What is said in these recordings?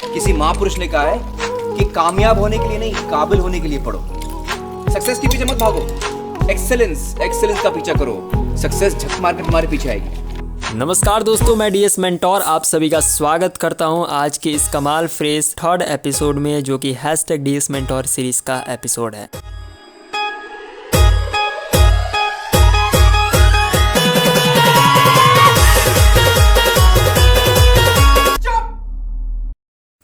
किसी महापुरुष ने कहा है कि कामयाब होने के लिए नहीं, काबिल होने के लिए पढ़ो। सक्सेस के पीछे मत भागो, एक्सेलेंस का पीछा करो। सक्सेस झक मार के तुम्हारे पीछे आएगी। नमस्कार दोस्तों, मैं डीएस मेंटोर आप सभी का स्वागत करता हूं आज के इस कमाल फ्रेज थर्ड एपिसोड में, जो कि #डीएस मेंटोर सीरीज का एपिसोड है।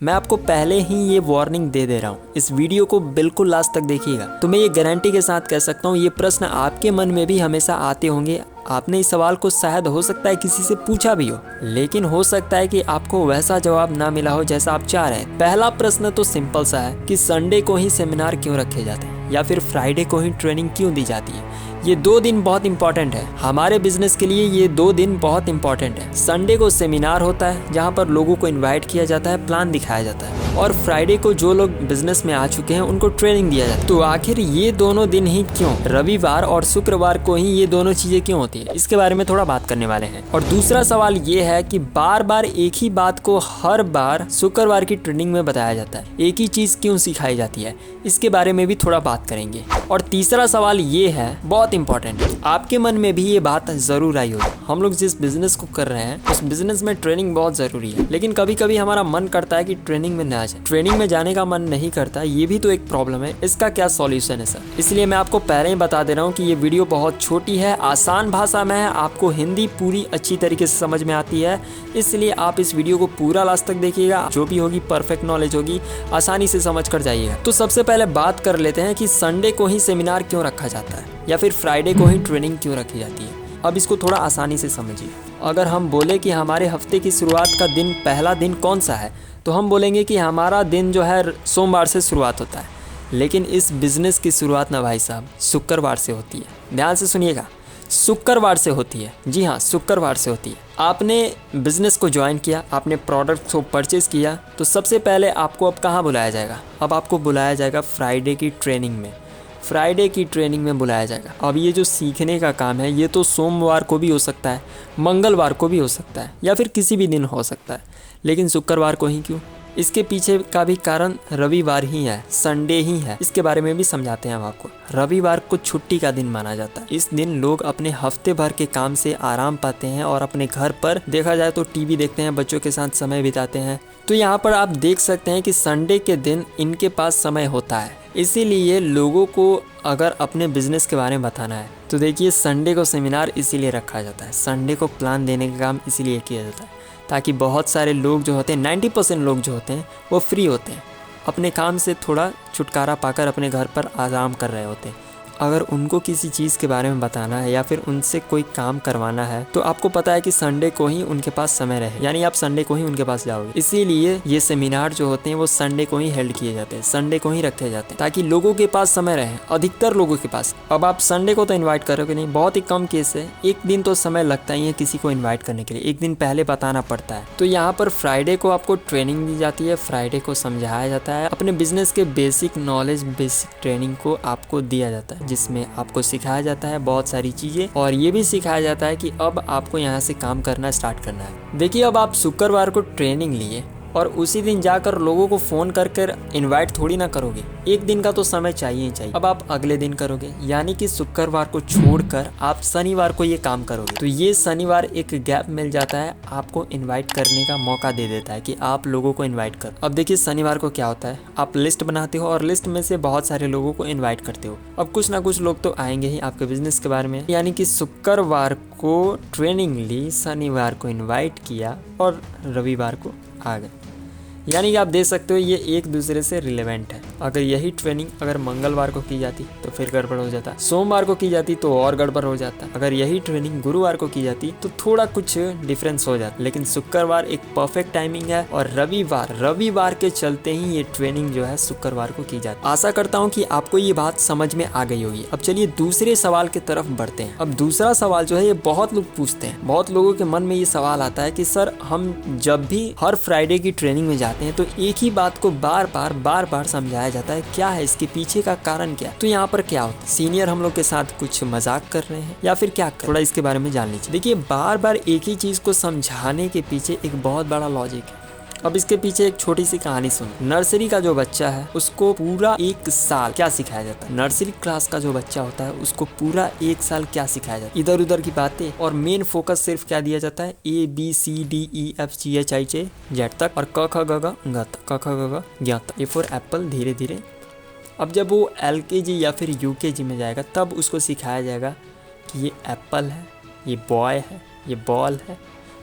मैं आपको पहले ही ये वार्निंग दे दे रहा हूँ, इस वीडियो को बिल्कुल लास्ट तक देखिएगा। तो मैं ये गारंटी के साथ कह सकता हूँ, ये प्रश्न आपके मन में भी हमेशा आते होंगे। आपने इस सवाल को शायद हो सकता है किसी से पूछा भी हो, लेकिन हो सकता है कि आपको वैसा जवाब ना मिला हो जैसा आप चाह रहे हैं। पहला प्रश्न तो सिंपल सा है कि संडे को ही सेमिनार क्यों रखे जाते हैं या फिर फ्राइडे को ही ट्रेनिंग क्यों दी जाती है। ये 2 दिन बहुत इंपॉर्टेंट है हमारे बिजनेस के लिए। ये 2 दिन बहुत इंपॉर्टेंट है। संडे को सेमिनार होता है जहाँ पर लोगों को इनवाइट किया जाता है, प्लान दिखाया जाता है, और फ्राइडे को जो लोग बिजनेस में आ चुके हैं उनको ट्रेनिंग दिया जाता है। तो आखिर ये दोनों दिन ही क्यों, रविवार और शुक्रवार को ही ये दोनों चीजें क्यों होती है, इसके बारे में थोड़ा बात करने वाले हैं। और दूसरा सवाल ये है कि बार बार एक ही बात को हर बार शुक्रवार की ट्रेनिंग में बताया जाता है, एक ही चीज क्यों सिखाई जाती है, इसके बारे में भी थोड़ा बात करेंगे। और तीसरा सवाल ये है, बहुत इंपॉर्टेंट है, आपके मन में भी ये बात जरूर आई होगी, हम लोग जिस बिजनेस को कर रहे हैं उस बिजनेस में ट्रेनिंग बहुत जरूरी है, लेकिन कभी कभी हमारा मन करता है कि ट्रेनिंग में ना जाए, ट्रेनिंग में जाने का मन नहीं करता। ये भी तो एक प्रॉब्लम है, इसका क्या सॉल्यूशन है सर? इसलिए मैं आपको पहले ही बता दे रहा हूँ कि ये वीडियो बहुत छोटी है, आसान भाषा में है, आपको हिंदी पूरी अच्छी तरीके से समझ में आती है, इसलिए आप इस वीडियो को पूरा लास्ट तक देखिएगा। जो भी होगी परफेक्ट नॉलेज होगी, आसानी से समझ कर जाइएगा। तो सबसे पहले बात कर लेते हैं कि संडे को ही सेमिनार क्यों रखा जाता है या फिर फ्राइडे को ही ट्रेनिंग क्यों रखी जाती है। अब इसको थोड़ा आसानी से समझिए। अगर हम बोले कि हमारे हफ्ते की शुरुआत का दिन, पहला दिन कौन सा है, तो हम बोलेंगे कि हमारा दिन जो है सोमवार से शुरुआत होता है, लेकिन इस बिजनेस की शुरुआत ना भाई साहब शुक्रवार से होती है। ध्यान से सुनिएगा, शुक्रवार से होती है। जी हाँ, शुक्रवार से होती है। आपने बिजनेस को ज्वाइन किया, आपने प्रोडक्ट को परचेज किया, तो सबसे पहले आपको अब कहाँ बुलाया जाएगा? अब आपको बुलाया जाएगा फ्राइडे की ट्रेनिंग में। फ्राइडे की ट्रेनिंग में बुलाया जाएगा। अब ये जो सीखने का काम है, ये तो सोमवार को भी हो सकता है, मंगलवार को भी हो सकता है, या फिर किसी भी दिन हो सकता है, लेकिन शुक्रवार को ही क्यों? इसके पीछे का भी कारण रविवार ही है, संडे ही है। इसके बारे में भी समझाते हैं हम आपको। रविवार को छुट्टी का दिन माना जाता है। इस दिन लोग अपने हफ्ते भर के काम से आराम पाते हैं और अपने घर पर देखा जाए तो टीवी देखते हैं, बच्चों के साथ समय बिताते हैं। तो यहाँ पर आप देख सकते हैं कि संडे के दिन इनके पास समय होता है, इसीलिए लोगों को अगर अपने बिजनेस के बारे में बताना है तो देखिए, संडे को सेमिनार इसीलिए रखा जाता है, संडे को प्लान देने का काम इसीलिए किया जाता है, ताकि बहुत सारे लोग जो होते हैं, 90% लोग जो होते हैं वो फ्री होते हैं, अपने काम से थोड़ा छुटकारा पाकर अपने घर पर आराम कर रहे होते हैं। अगर उनको किसी चीज़ के बारे में बताना है या फिर उनसे कोई काम करवाना है, तो आपको पता है कि संडे को ही उनके पास समय रहे, यानी आप संडे को ही उनके पास जाओगे। इसीलिए ये सेमिनार जो होते हैं वो संडे को ही हेल्ड किए जाते हैं, संडे को ही रखे जाते हैं, ताकि लोगों के पास समय रहे, अधिकतर लोगों के पास। अब आप संडे को तो इन्वाइट करोगे नहीं, बहुत ही कम केस है, एक दिन तो समय लगता ही है किसी को इन्वाइट करने के लिए, एक दिन पहले बताना पड़ता है। तो यहाँ पर फ्राइडे को आपको ट्रेनिंग दी जाती है, फ्राइडे को समझाया जाता है, अपने बिजनेस के बेसिक नॉलेज, बेसिक ट्रेनिंग को आपको दिया जाता है, जिसमें आपको सिखाया जाता है बहुत सारी चीजें, और ये भी सिखाया जाता है कि अब आपको यहाँ से काम करना स्टार्ट करना है। देखिए, अब आप शुक्रवार को ट्रेनिंग लिए और उसी दिन जाकर लोगों को फोन कर इनवाइट थोड़ी ना करोगे, एक दिन का तो समय चाहिए ही चाहिए। अब आप अगले दिन करोगे, यानी कि शुक्रवार को छोड़कर आप शनिवार को ये काम करोगे, तो ये शनिवार एक गैप मिल जाता है, आपको इनवाइट करने का मौका दे देता है कि आप लोगों को इनवाइट करो। अब देखिए, शनिवार को क्या होता है, आप लिस्ट बनाते हो और लिस्ट में से बहुत सारे लोगों को इन्वाइट करते हो। अब कुछ ना कुछ लोग तो आएंगे ही आपके बिजनेस के बारे में, यानी कि शुक्रवार को ट्रेनिंग ली, शनिवार को इन्वाइट किया और रविवार को आ गए। यानी कि आप देख सकते हो ये एक दूसरे से रिलेवेंट है। अगर यही ट्रेनिंग अगर मंगलवार को की जाती तो फिर गड़बड़ हो जाता, सोमवार को की जाती तो और गड़बड़ हो जाता, अगर यही ट्रेनिंग गुरुवार को की जाती तो थोड़ा कुछ डिफरेंस हो जाता, लेकिन शुक्रवार एक परफेक्ट टाइमिंग है और रविवार के चलते ही ये ट्रेनिंग जो है शुक्रवार को की जाती। आशा करता हूँ कि आपको ये बात समझ में आ गई होगी। अब चलिए दूसरे सवाल की तरफ बढ़ते हैं। अब दूसरा सवाल जो है ये बहुत लोग पूछते हैं, बहुत लोगों के मन में ये सवाल आता है कि सर हम जब भी हर फ्राइडे की ट्रेनिंग में जाते हैं तो एक ही बात को बार बार समझाया जाता है, क्या है इसके पीछे का कारण क्या है? तो यहाँ पर क्या होता है, सीनियर हम लोग के साथ कुछ मजाक कर रहे हैं या फिर क्या? थोड़ा इसके बारे में जान लीजिए। देखिए बार बार एक ही चीज को समझाने के पीछे एक बहुत बड़ा लॉजिक है। अब इसके पीछे एक छोटी सी कहानी सुन। नर्सरी का जो बच्चा है उसको पूरा 1 साल क्या सिखाया जाता है, नर्सरी क्लास का जो बच्चा होता है उसको पूरा 1 साल क्या सिखाया जाता है, इधर उधर की बातें, और मेन फोकस सिर्फ क्या दिया जाता है, ABCDEFGHIJ तक, और क ख ग घ तक, क ख ग घ तक, A फॉर एप्पल धीरे धीरे। अब जब वो LKG या फिर UKG में जाएगा तब उसको सिखाया जाएगा कि ये एप्पल है, ये बॉय है, ये बॉल है,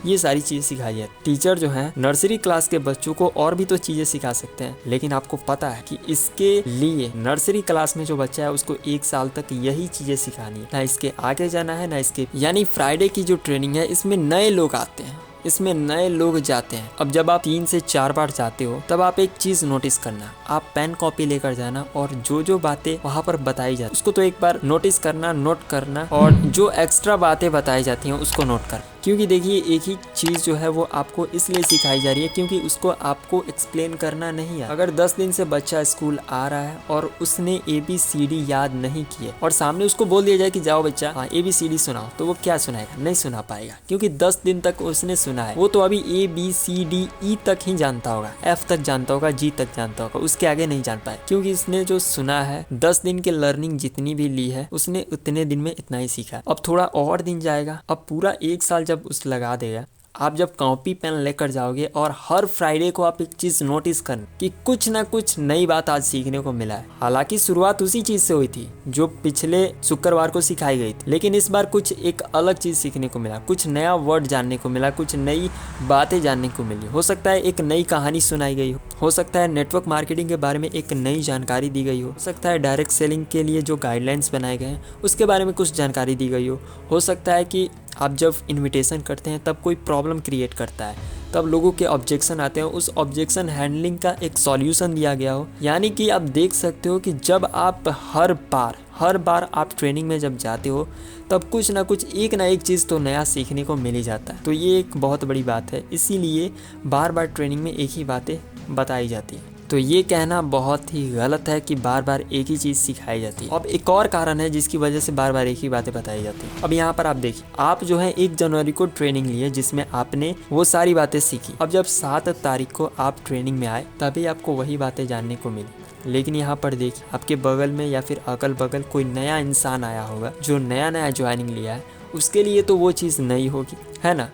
ये सारी चीज़ें सिखाई है। टीचर जो है नर्सरी क्लास के बच्चों को और भी तो चीज़ें सिखा सकते हैं, लेकिन आपको पता है कि इसके लिए नर्सरी क्लास में जो बच्चा है उसको 1 साल तक यही चीज़ें सिखानी है, ना इसके आगे जाना है ना इसके। यानी फ्राइडे की जो ट्रेनिंग है इसमें नए लोग आते हैं, इसमें नए लोग जाते हैं। अब जब आप 3 से 4 बार जाते हो तब आप एक चीज़ नोटिस करना, आप पेन कॉपी लेकर जाना और जो जो बातें वहाँ पर बताई जाती उसको तो एक बार नोटिस करना, नोट करना, और जो एक्स्ट्रा बातें बताई जाती हैं उसको नोट करना। क्योंकि देखिए एक ही चीज़ जो है वो आपको इसलिए सिखाई जा रही है क्योंकि उसको आपको एक्सप्लेन करना नहीं है। अगर 10 दिन से बच्चा स्कूल आ रहा है और उसने ABCD याद नहीं किए और सामने उसको बोल दिया जाए कि जाओ बच्चा हाँ ABCD सुनाओ, तो वो क्या सुनाएगा, नहीं सुना पाएगा, क्योंकि 10 दिन तक उसने सुना है। वो तो अभी ABCDE तक ही जानता होगा, F तक जानता होगा, G तक जानता होगा, उसके आगे नहीं जान पाए, क्योंकि इसने जो सुना है 10 दिन के लर्निंग जितनी भी ली है उसने उतने दिन में इतना ही सीखा। अब थोड़ा और दिन जाएगा, अब पूरा 1 साल जब उस लगा देगा, आप जब कॉपी पेन लेकर जाओगे और हर फ्राइडे को आप एक चीज़ नोटिस करना कि कुछ ना कुछ नई बात आज सीखने को मिला है। हालांकि शुरुआत उसी चीज़ से हुई थी जो पिछले शुक्रवार को सिखाई गई थी, लेकिन इस बार कुछ एक अलग चीज़ सीखने को मिला, कुछ नया वर्ड जानने को मिला, कुछ नई बातें जानने को मिली। हो सकता है एक नई कहानी सुनाई गई हो सकता है नेटवर्क मार्केटिंग के बारे में एक नई जानकारी दी गई हो सकता है डायरेक्ट सेलिंग के लिए जो गाइडलाइंस बनाए गए हैं उसके बारे में कुछ जानकारी दी गई हो सकता है कि आप जब इनविटेशन करते हैं तब कोई प्रॉब्लम क्रिएट करता है, तब लोगों के ऑब्जेक्शन आते हैं, उस ऑब्जेक्शन हैंडलिंग का एक सॉल्यूशन दिया गया हो। यानी कि आप देख सकते हो कि जब आप हर बार आप ट्रेनिंग में जब जाते हो तब कुछ ना कुछ एक ना एक चीज़ तो नया सीखने को मिल ही जाता है। तो ये एक बहुत बड़ी बात है, इसीलिए बार बार ट्रेनिंग में एक ही बातें बताई जाती हैं। तो ये कहना बहुत ही गलत है कि बार बार एक ही चीज़ सिखाई जाती है। अब एक और कारण है जिसकी वजह से बार बार एक ही बातें बताई जाती हैं। अब यहाँ पर आप देखिए, आप जो है 1 जनवरी को ट्रेनिंग लिए जिसमें आपने वो सारी बातें सीखी। अब जब 7 तारीख को आप ट्रेनिंग में आए तभी आपको वही बातें जानने को मिली, लेकिन यहाँ पर देखिए आपके बगल में या फिर अगल बगल कोई नया इंसान आया होगा जो नया ज्वाइनिंग लिया है, उसके लिए तो वो चीज़ नई होगी, है ना,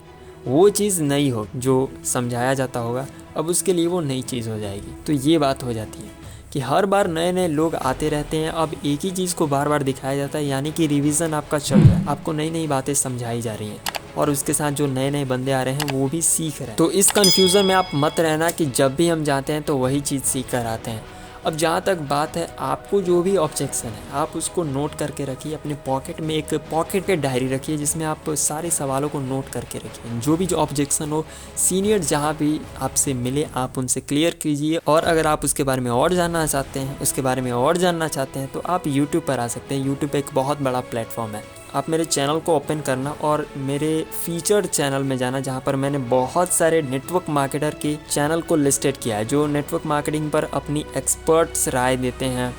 वो चीज़ नई हो जो समझाया जाता होगा, अब उसके लिए वो नई चीज़ हो जाएगी। तो ये बात हो जाती है कि हर बार नए लोग आते रहते हैं, अब एक ही चीज़ को बार बार दिखाया जाता है, यानी कि रिवीजन आपका चल रहा है, आपको नई बातें समझाई जा रही हैं और उसके साथ जो नए बंदे आ रहे हैं वो भी सीख रहे हैं। तो इस कन्फ्यूज़न में आप मत रहना कि जब भी हम जाते हैं तो वही चीज़ सीख कर आते हैं। अब जहाँ तक बात है, आपको जो भी ऑब्जेक्शन है आप उसको नोट करके रखिए, अपने पॉकेट में एक पॉकेट के डायरी रखिए जिसमें आप सारे सवालों को नोट करके रखिए। जो ऑब्जेक्शन हो, सीनियर जहाँ भी आपसे मिले आप उनसे क्लियर कीजिए। और अगर आप उसके बारे में और जानना चाहते हैं, उसके बारे में और जानना चाहते हैं तो आप यूट्यूब पर आ सकते हैं। यूट्यूब एक बहुत बड़ा प्लेटफॉर्म है, आप मेरे चैनल को ओपन करना और मेरे फीचर्ड चैनल में जाना जहां पर मैंने बहुत सारे नेटवर्क मार्केटर के चैनल को लिस्टेड किया है जो नेटवर्क मार्केटिंग पर अपनी एक्सपर्ट्स राय देते हैं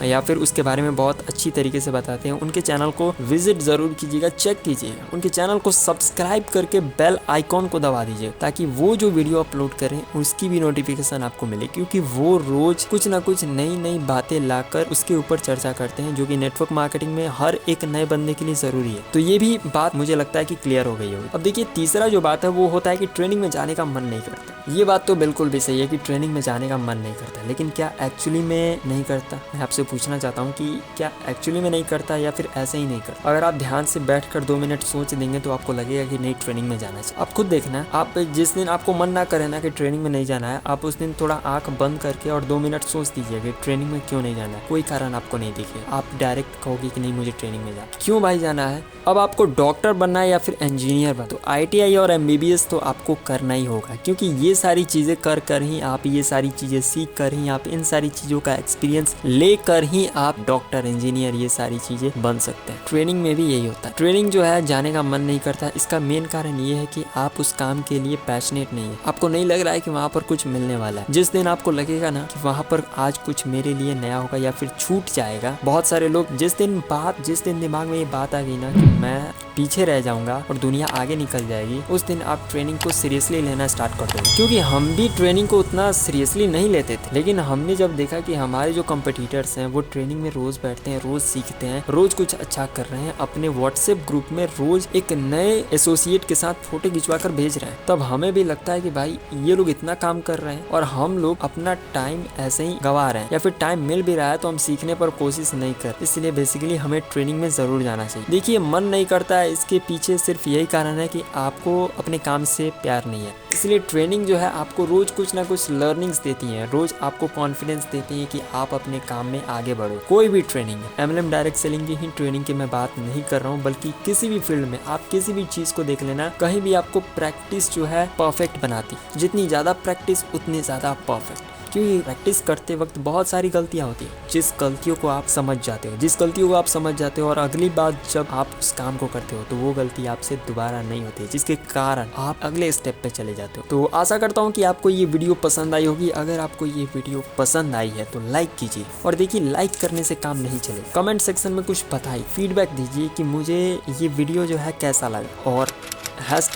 या फिर उसके बारे में बहुत अच्छी तरीके से बताते हैं। उनके चैनल को विजिट ज़रूर कीजिएगा, चेक कीजिएगा, उनके चैनल को सब्सक्राइब करके बेल आइकॉन को दबा दीजिए ताकि वो जो वीडियो अपलोड करें उसकी भी नोटिफिकेशन आपको मिले, क्योंकि वो रोज़ कुछ ना कुछ नई बातें लाकर उसके ऊपर चर्चा करते हैं जो कि नेटवर्क मार्केटिंग में हर एक नए बंदे के लिए ज़रूरी है। तो ये भी बात मुझे लगता है कि क्लियर हो गई होगी। अब देखिए तीसरा जो बात है वो होता है कि ट्रेनिंग में जाने का मन नहीं करता। ये बात तो बिल्कुल भी सही है कि ट्रेनिंग में जाने का मन नहीं करता, लेकिन क्या एक्चुअली में नहीं करता? मैं आपसे पूछना चाहता हूँ कि क्या एक्चुअली में नहीं करता या फिर ऐसे ही नहीं करता? अगर आप ध्यान से बैठकर 2 मिनट सोच देंगे तो आपको लगेगा कि नहीं ट्रेनिंग में जाना चाहिए। आप खुद देखना, आप जिस दिन आपको मन ना करे ना कि ट्रेनिंग में नहीं जाना है, आप उस दिन थोड़ा आंख बंद करके और 2 मिनट सोच दीजिए कि ट्रेनिंग में क्यों नहीं जाना है। कोई कारण आपको नहीं दिखेगा, आप डायरेक्ट कहोगे कि नहीं मुझे ट्रेनिंग में जाना। क्यों भाई जाना है? अब आपको डॉक्टर बनना है या फिर इंजीनियर बनना, तो ITI और MBBS तो आपको करना ही होगा, क्योंकि ये सारी चीज़ें कर ही आप, ये सारी चीज़ें सीख कर ही आप, इन सारी चीज़ों का एक्सपीरियंस लेकर कर ही आप डॉक्टर, इंजीनियर, ये सारी चीजें बन सकते हैं। ट्रेनिंग में भी यही होता है। ट्रेनिंग जो है जाने का मन नहीं करता, इसका मेन कारण ये है कि आप उस काम के लिए पैशनेट नहीं है। आपको नहीं लग रहा है कि वहाँ पर कुछ मिलने वाला है। जिस दिन आपको लगेगा ना कि वहाँ पर आज कुछ मेरे लिए नया होगा या फिर छूट जाएगा, बहुत सारे लोग जिस दिन दिमाग में ये बात आ गई ना कि मैं पीछे रह जाऊंगा और दुनिया आगे निकल जाएगी, उस दिन आप ट्रेनिंग को सीरियसली लेना स्टार्ट कर दोगे। क्योंकि हम भी ट्रेनिंग को उतना सीरियसली नहीं लेते थे, लेकिन हमने जब देखा कि हमारे जो कंपटीटर्स हैं वो ट्रेनिंग में रोज बैठते हैं, रोज सीखते हैं, रोज कुछ अच्छा कर रहे हैं, अपने व्हाट्सएप ग्रुप में रोज एक नए एसोसिएट के साथ फोटो खिंचवा कर भेज रहे हैं, तब हमें भी लगता है कि भाई ये लोग इतना काम कर रहे हैं और हम लोग अपना टाइम ऐसे ही गवा रहे हैं, या फिर टाइम मिल भी रहा है तो हम सीखने पर कोशिश नहीं कर। इसलिए बेसिकली हमें ट्रेनिंग में जरूर जाना चाहिए। देखिए, मन नहीं करता है, इसके पीछे सिर्फ यही कारण है कि आपको अपने काम से प्यार नहीं है। इसलिए ट्रेनिंग जो है आपको रोज कुछ ना कुछ लर्निंग्स देती है, रोज आपको कॉन्फिडेंस देती है कि आप अपने काम में आगे बढ़ो। कोई भी ट्रेनिंग है, MLM डायरेक्ट सेलिंग की ही ट्रेनिंग की मैं बात नहीं कर रहा हूँ, बल्कि किसी भी फील्ड में आप किसी भी चीज को देख लेना, कहीं भी आपको प्रैक्टिस जो है परफेक्ट बनाती। जितनी ज्यादा प्रैक्टिस उतनी ज्यादा परफेक्ट। क्योंकि प्रैक्टिस करते वक्त बहुत सारी गलतियां होती हैं, जिस गलतियों को आप समझ जाते हो और अगली बार जब आप उस काम को करते हो तो वो गलती आपसे दोबारा नहीं होती, जिसके कारण आप अगले स्टेप पे चले जाते हो। तो आशा करता हूँ कि आपको ये वीडियो पसंद आई होगी। अगर आपको ये वीडियो पसंद आई है तो लाइक कीजिए, और देखिए लाइक करने से काम नहीं चलेगा। कमेंट सेक्शन में कुछ बताइए, फीडबैक दीजिए कि मुझे ये वीडियो जो है कैसा लगा। और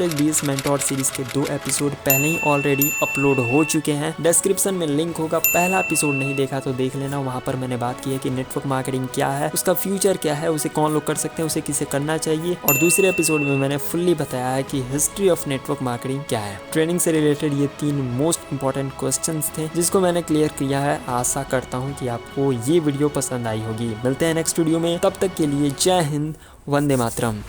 #BS मेंटोर सीरीज के 2 एपिसोड पहले ही ऑलरेडी अपलोड हो चुके हैं, डिस्क्रिप्शन में लिंक होगा। पहला एपिसोड नहीं देखा तो देख लेना, वहाँ पर मैंने बात की है कि नेटवर्क मार्केटिंग क्या है, उसका फ्यूचर क्या है, उसे कौन लोग कर सकते हैं, उसे किसे करना चाहिए। और दूसरे एपिसोड में मैंने फुल्ली बताया है कि हिस्ट्री ऑफ नेटवर्क मार्केटिंग क्या है। ट्रेनिंग से रिलेटेड ये 3 मोस्ट इंपॉर्टेंट क्वेश्चंस थे जिसको मैंने क्लियर किया है। आशा करता हूँ कि आपको ये वीडियो पसंद आई होगी। मिलते हैं नेक्स्ट वीडियो में, तब तक के लिए जय हिंद, वंदे मातरम।